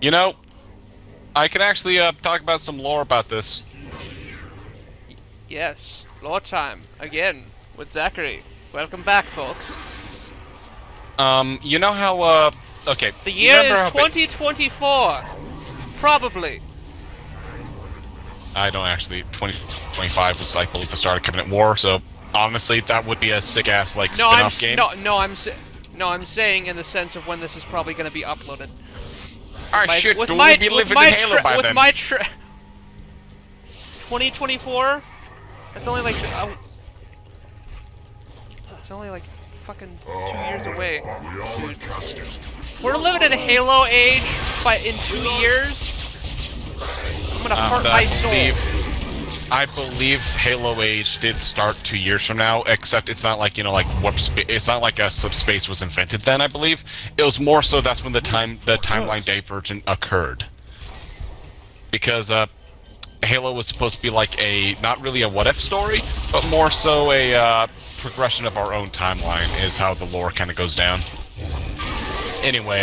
You know, I can actually talk about some lore about this. Yes, lore time again with Zachary. Welcome back, folks. You know how okay, The you year remember is how 2024. Probably. I don't actually 2025 was I believe the start of Covenant War, so honestly that would be a sick ass like No, spin-off game. I'm saying in the sense of when this is probably going to be uploaded. Ah shit, With we'll my be with living my in Halo by with then. my 2024. That's only like it's only like fucking 2 years away. Dude. We're living in a Halo age, but in 2 years, I'm gonna fart my soul. I believe Halo Age did start 2 years from now, except it's not like, like warp space. It's not like a subspace was invented then, I believe. It was more so that's when the timeline divergent occurred. Because Halo was supposed to be like not really a what if story, but more so a progression of our own timeline is how the lore kind of goes down. Anyway,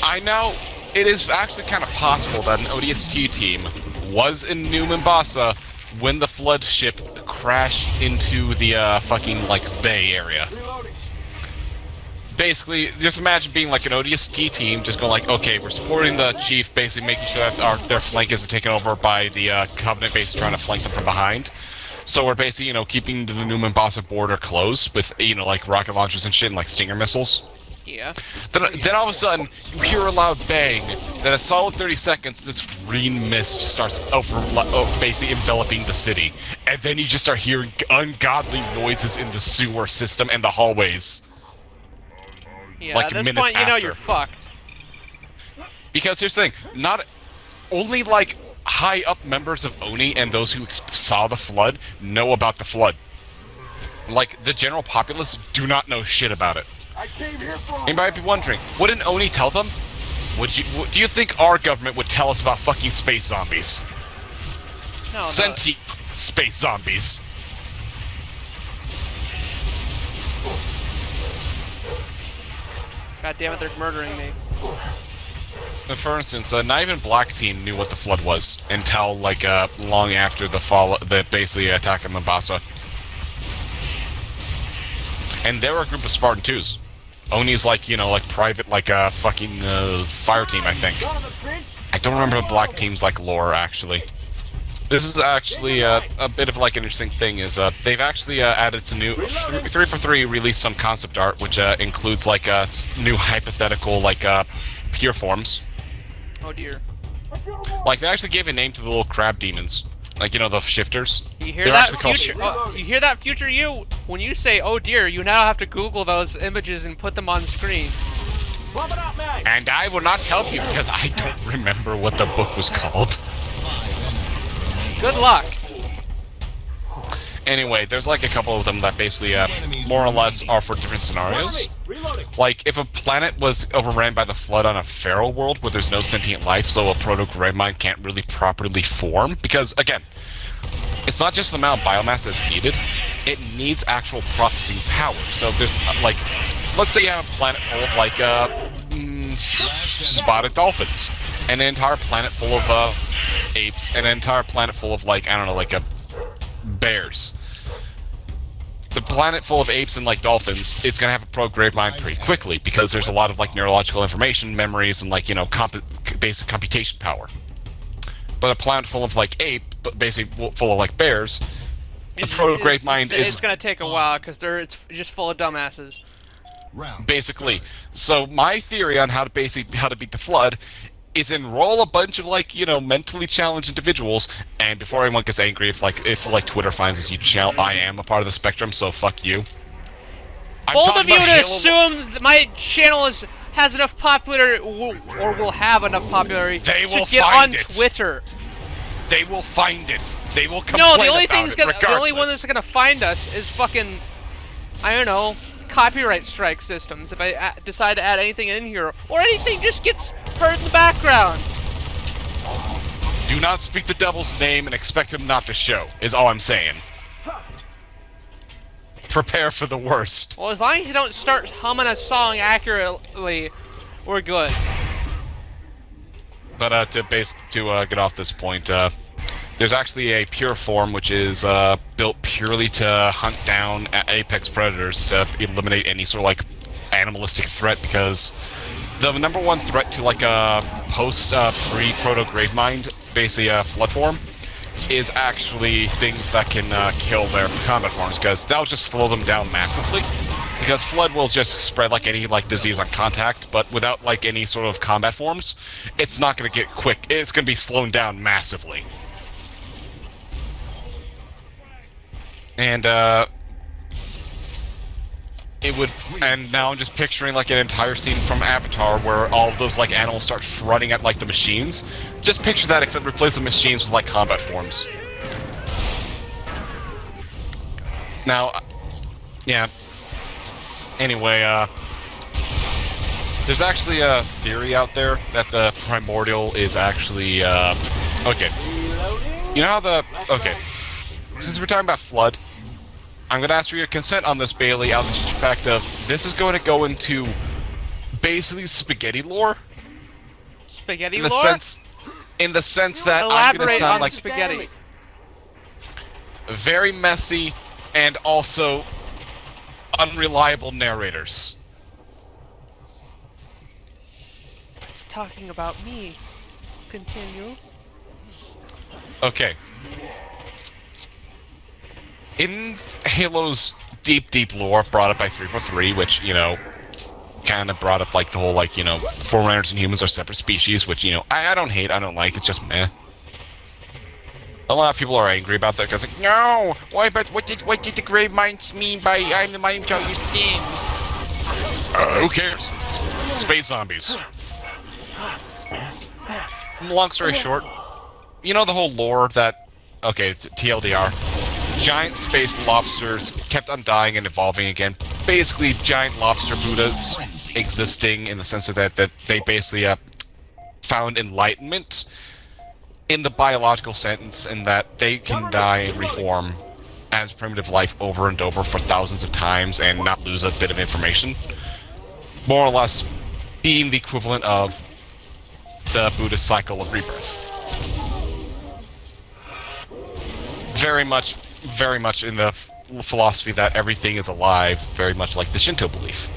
I know it is actually kind of possible that an ODST team was in New Mombasa when the flood ship crashed into the fucking like bay area. Basically, just imagine being like an ODST team, just going like, okay, we're supporting the chief, basically making sure that their flank isn't taken over by the Covenant base trying to flank them from behind. So we're basically, keeping the New Mombasa border closed with, like rocket launchers and shit and like Stinger missiles. Yeah. Then all of a sudden, you hear a loud bang. Then a solid 30 seconds, this green mist starts basically enveloping the city. And then you just start hearing ungodly noises in the sewer system and the hallways. Yeah, Like at this minutes point, you know after. you're fucked. Because here's the thing, not only like high up members of ONI and those who saw the flood know about the flood. Like the general populace do not know shit about it. I came here for You might be wondering, wouldn't ONI tell them? Do you think our government would tell us about fucking space zombies? No, Sentient space zombies. God damn it, they're murdering me. For instance, not even Black Team knew what the flood was until like long after the basically attack of Mombasa. And they were a group of Spartan 2s. Oni's like, like private, like fucking fire team, I think. I don't remember the Black Team's like lore actually. This is actually a bit of like an interesting thing is they've actually added some new 343 released some concept art which includes like new hypothetical like pure forms. Oh dear. Like they actually gave a name to the little crab demons, like the shifters. You hear They're that, actually called future? You hear that, future you? When you say "oh dear," you now have to Google those images and put them on screen. And I will not help you because I don't remember what the book was called. Good luck. Anyway, there's like a couple of them that basically, more or less, are for different scenarios. Like, if a planet was overran by the flood on a feral world where there's no sentient life, so a proto-gravemind can't really properly form, because, again, it's not just the amount of biomass that's needed, it needs actual processing power. So if there's, like, let's say you have a planet full of, like, spotted dolphins, and an entire planet full of, apes, and an entire planet full of, like, I don't know, like, bears. The planet full of apes and like dolphins, it's gonna have a pro-grave mind pretty quickly because there's a lot of like neurological information, memories, and like basic computation power. But a planet full of like ape, but basically full of like bears, the pro-grave mind is It's gonna take a while because it's just full of dumbasses. basically. So my theory on how to beat the flood is enroll a bunch of like mentally challenged individuals, and before anyone gets angry, if Twitter finds this YouTube channel, I am a part of the spectrum, so fuck you. Bold of you to assume that my channel has enough popularity, or will have enough popularity to get on Twitter. They will find it. They will complain No, the only about it, regardless. the only one that's gonna find us is fucking, I don't know, copyright strike systems. If I decide to add anything in here, or anything just gets heard in the background. Do not speak the devil's name and expect him not to show, is all I'm saying. Prepare for the worst. Well, as long as you don't start humming a song accurately, we're good. But to get off this point, there's actually a pure form which is built purely to hunt down apex predators to eliminate any sort of like animalistic threat, because the number one threat to like a post pre-proto gravemind, basically a flood form, is actually things that can kill their combat forms, because that'll just slow them down massively. Because flood will just spread like any like disease on contact, but without like any sort of combat forms, it's not going to get quick. It's going to be slowed down massively. And it would. And now I'm just picturing like an entire scene from Avatar where all of those like animals start running at like the machines. Just picture that, except replace the machines with like combat forms. Now, yeah. Anyway, there's actually a theory out there that the primordial is actually, okay. You know how okay. Since we're talking about flood, I'm gonna ask for your consent on this, Bailey, out of the fact of, this is going to go into basically spaghetti lore. Spaghetti in the lore? In the sense that Elaborate I'm gonna sound on like spaghetti. very messy and also unreliable narrators. It's talking about me. Continue. Okay. In Halo's deep lore brought up by 343, which, you know, kind of brought up, like, the whole, like, you know, Forerunners and humans are separate species, which, you know, I don't hate, I don't like, it's just meh. A lot of people are angry about that because, like, no, why? But what did the grave minds mean by "I'm the mind tell you sins"? Who cares? Space zombies. Long story short, you know the whole lore that, okay, TLDR, giant space lobsters kept on dying and evolving again. Basically, giant lobster Buddhas existing in the sense of that they basically found enlightenment in the biological sense, in that they can die and reform as primitive life over and over for thousands of times and not lose a bit of information. More or less being the equivalent of the Buddhist cycle of rebirth. Very much in the philosophy that everything is alive, very much like the Shinto belief.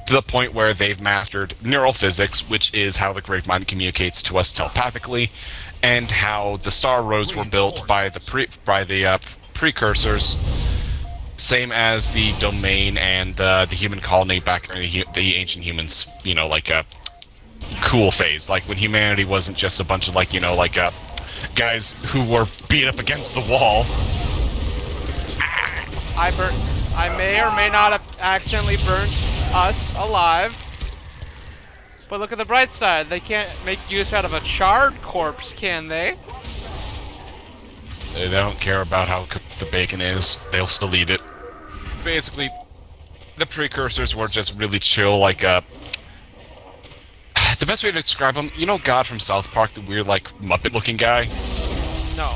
To the point where they've mastered neural physics, which is how the Gravemind communicates to us telepathically, and how the star roads were built by the precursors, same as the domain and the human colony back during the ancient humans. You know, like a cool phase, like when humanity wasn't just a bunch of like, you know, like guys who were beat up against the wall. I may or may not have accidentally burnt us alive. But look at the bright side. They can't make use out of a charred corpse, can they? They don't care about how cooked the bacon is. They'll still eat it. Basically, the precursors were just really chill, like the best way to describe them, you know God from South Park, the weird, like, Muppet-looking guy? No.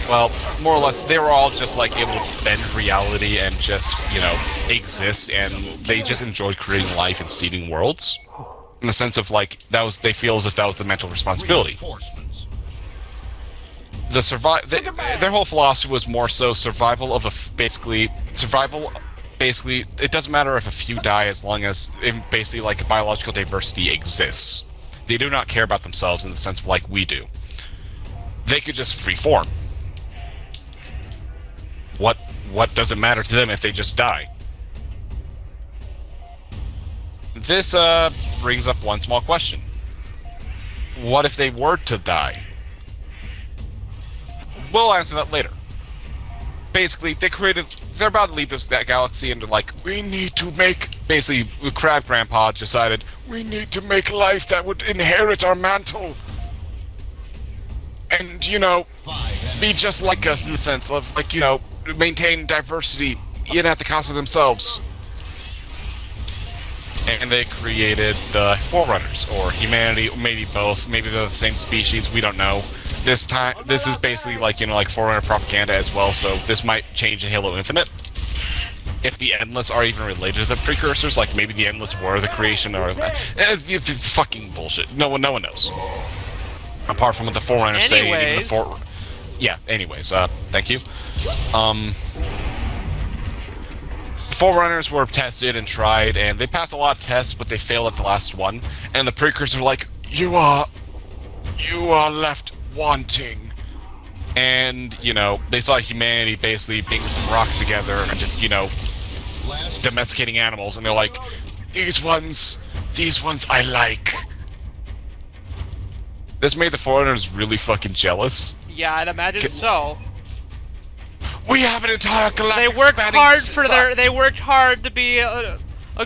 Well, more or less, they were all just, like, able to bend reality and just, you know, exist, and they just enjoyed creating life and seeding worlds. In the sense of, like, they feel as if that was the mental responsibility. Their whole philosophy was more so survival of basically, it doesn't matter if a few die as long as, basically, like, biological diversity exists. They do not care about themselves in the sense of, like, we do. They could just freeform. What does it matter to them if they just die? This brings up one small question. What if they were to die? We'll answer that later. Basically, they're about to leave that galaxy, and they're like, we need to make, basically, Crab Grandpa decided, we need to make life that would inherit our mantle. And, you know, be just like us in the sense of, like, you know, maintain diversity, even at the cost of themselves. And they created the Forerunners, or humanity, maybe both, maybe they're the same species, we don't know. This is basically like, you know, like Forerunner propaganda as well, so this might change in Halo Infinite. if the Endless are even related to the precursors. Like maybe the Endless were the creation, or fucking bullshit. No one knows. Apart from what the Forerunners say, even the yeah. Anyways, thank you. Forerunners were tested and tried, and they passed a lot of tests, but they failed at the last one. And the precursors were like, you are left wanting. And, you know, they saw humanity basically being some rocks together and just, you know, domesticating animals, and they're like, these ones I like. This made the Forerunners really fucking jealous. Yeah, I'd imagine so. We have an entire galactic. They worked hard to be a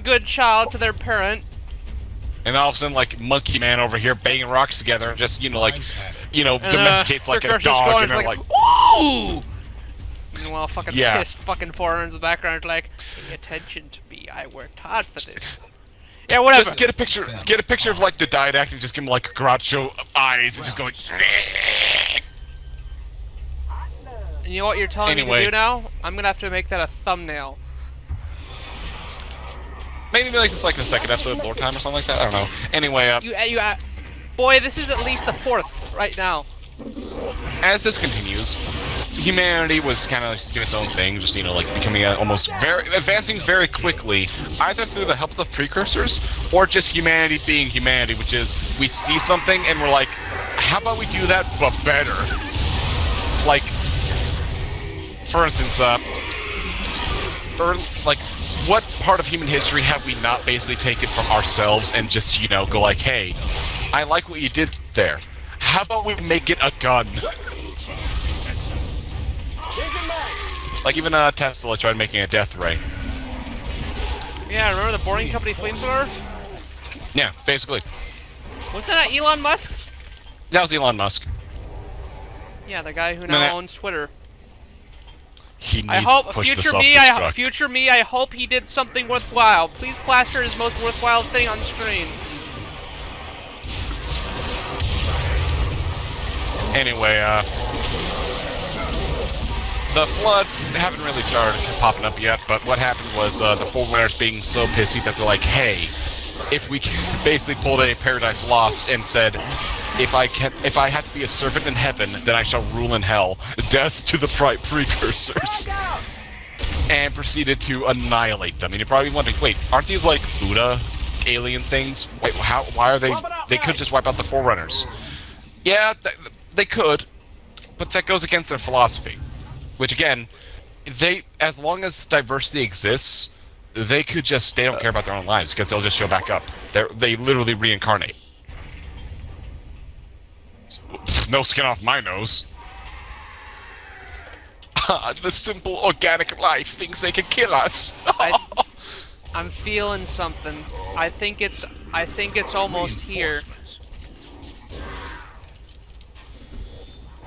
good child to their parent. And all of a sudden, like Monkey Man over here banging rocks together, and just domesticates like a dog, and they're like, ooh. Meanwhile, fucking pissed fucking foreigners in the background are like, pay attention to me. I worked hard for this. Yeah, whatever. Just get a picture of like the didactic, and just give him like Groucho eyes, and just going. And you know what you're telling me to do now? I'm gonna have to make that a thumbnail. Maybe like this, like the second episode of Lore Time or something like that. I don't know. Anyway, boy, this is at least the 4th right now. As this continues, humanity was kind of doing its own thing, just like becoming advancing very quickly, either through the help of the precursors or just humanity being humanity, which is we see something and we're like, how about we do that but better? Like, for instance, what part of human history have we not basically taken from ourselves and just, go like, hey, I like what you did there. How about we make it a gun? Like even Tesla tried making a death ray. Yeah, remember the Boring Company flamethrowers? Yeah, basically. Wasn't that Elon Musk? That was Elon Musk. Yeah, the guy who now owns Twitter. He needs to push the self-destruct. Future me, I hope he did something worthwhile. Please plaster his most worthwhile thing on screen. Anyway, the Flood haven't really started popping up yet, but what happened was the Forerunners being so pissy that they're like, hey, if we basically pulled a Paradise Lost and said, if I have to be a servant in heaven, then I shall rule in hell. Death to the precursors. And proceeded to annihilate them. And you're probably wondering, wait, aren't these like Buddha alien things? Wait, why are they? They could just wipe out the Forerunners. Yeah, they could, but that goes against their philosophy. Which again, as long as diversity exists, they don't care about their own lives because they'll just show back up. They literally reincarnate. No skin off my nose. The simple organic life thinks they can kill us. I'm feeling something. I think it's almost here.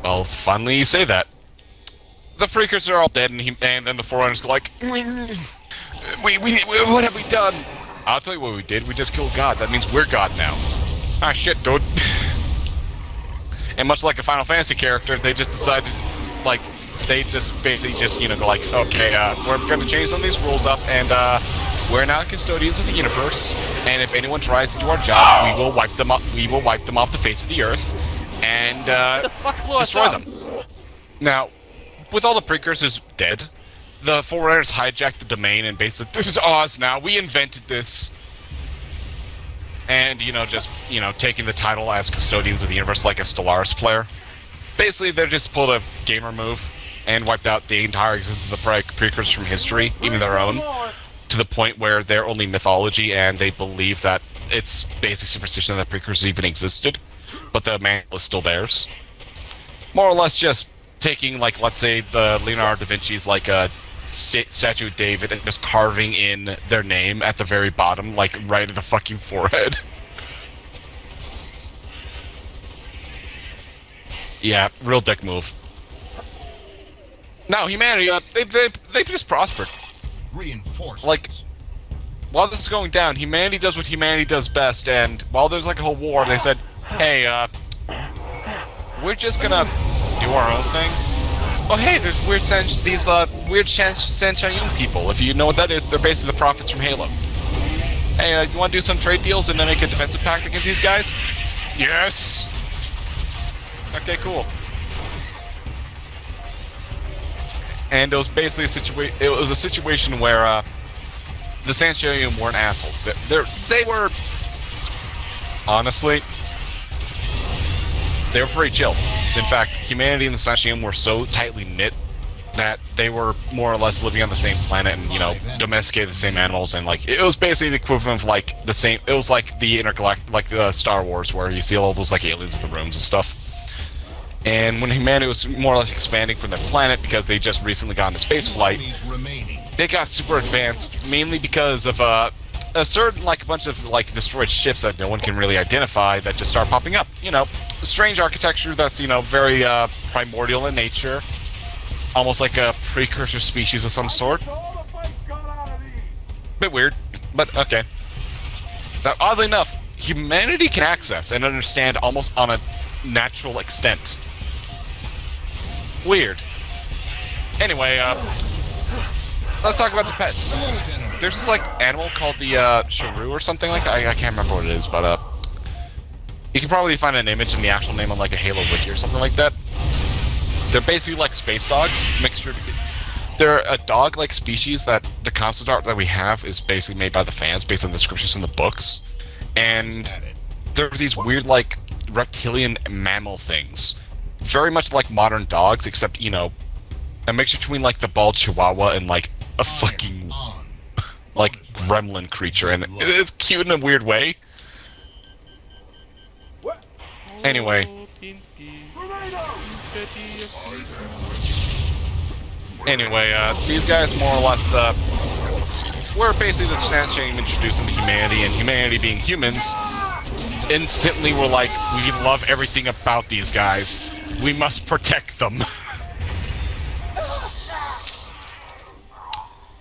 Well, finally you say that. The Freakers are all dead, and then the Forerunners go like, what have we done? I'll tell you what we did. We just killed God. That means we're God now. Ah, shit, dude. And much like a Final Fantasy character, they just decided, like, they just basically go like, okay, we're going to change some of these rules up, and we're now custodians of the universe, and if anyone tries to do our job, we will wipe them off the face of the earth, and destroy them. Now, with all the precursors dead, the Forerunners hijacked the domain and basically, this is ours now, we invented this. And, taking the title as custodians of the universe like a Stellaris player. Basically, they just pulled a gamer move and wiped out the entire existence of the precursors from history, even their own, to the point where they're only mythology and they believe that it's basic superstition that precursors even existed, but the manual is still theirs. More or less just taking, like, let's say the Leonardo da Vinci's, like, a statue of David and just carving in their name at the very bottom, like, right at the fucking forehead. Yeah, real dick move. No, humanity, they just prospered. Reinforcements. Like, while this is going down, humanity does what humanity does best, and while there's like a whole war, they said, hey, we're just gonna do our own thing. Oh, hey, we're sending these weird Sanchayun people. If you know what that is, they're basically the prophets from Halo. Hey, you want to do some trade deals and then make a defensive pact against these guys? Yes! Okay, cool. And it was basically a situation where the Sanchayun weren't assholes. They were honestly, they were pretty chill. In fact, humanity and the Sanchayun were so tightly knit that they were more or less living on the same planet and, you know, domesticated the same animals, and like it was basically the equivalent of like the same. It was like the intergalactic, like Star Wars, where you see all those like aliens in the rooms and stuff. And when humanity was more or less expanding from their planet because they just recently got into space flight, they got super advanced, mainly because of a certain, like, a bunch of like destroyed ships that no one can really identify that just start popping up. You know, strange architecture that's, you know, very primordial in nature, almost like a precursor species of some sort. Bit weird, but okay. Now, oddly enough, humanity can access and understand almost on a natural extent. Weird. Anyway, let's talk about the pets. There's this like animal called the Shrew or something like that. I can't remember what it is, but you can probably find an image and the actual name on like a Halo wiki or something like that. They're basically like space dogs, mixture. They're a dog-like species that the concept art that we have is basically made by the fans based on the descriptions in the books, and they're these weird like reptilian mammal things, very much like modern dogs, except, you know, a mixture between like the bald chihuahua and like a fucking like gremlin creature, and it's cute in a weird way. Anyway, these guys more or less were basically the Sanchayun introduced into humanity, and humanity being humans instantly were like, we love everything about these guys. We must protect them.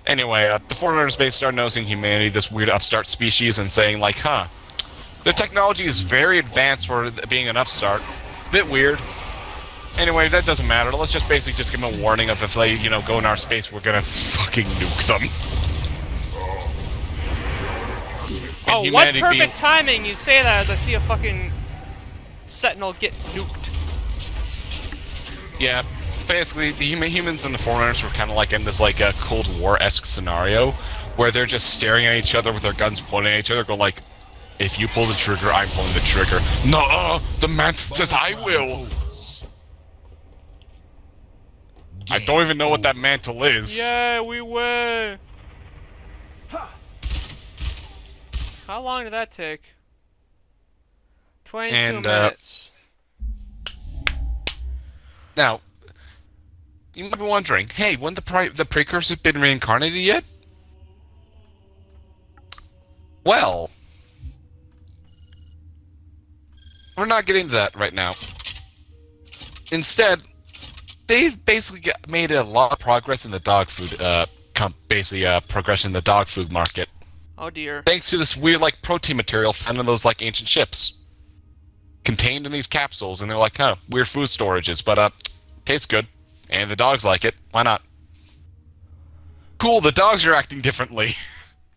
Anyway, the Forerunners base started noticing humanity, this weird upstart species, and saying like, huh, the technology is very advanced for being an upstart. Bit weird. Anyway, that doesn't matter. Let's just basically just give them a warning of if they, you know, go in our space, we're gonna fucking nuke them. Oh, what perfect timing you say that as I see a fucking Sentinel get nuked. Yeah, basically, the humans and the Forerunners were kind of like in this like a Cold War-esque scenario, where they're just staring at each other with their guns pointing at each other, go like, if you pull the trigger, I'm pulling the trigger. No, the man says I will. I don't even know what that mantle is. Yeah, we will. How long did that take? 22 minutes. Now, you might be wondering, hey, when the precursor been reincarnated yet? Well, we're not getting to that right now. Instead, they've basically made a lot of progress in the dog food, progression in the dog food market. Oh dear. Thanks to this weird, like, protein material found in those, like, ancient ships. Contained in these capsules, and they're like, huh, weird food storages, but, tastes good. And the dogs like it. Why not? Cool, the dogs are acting differently.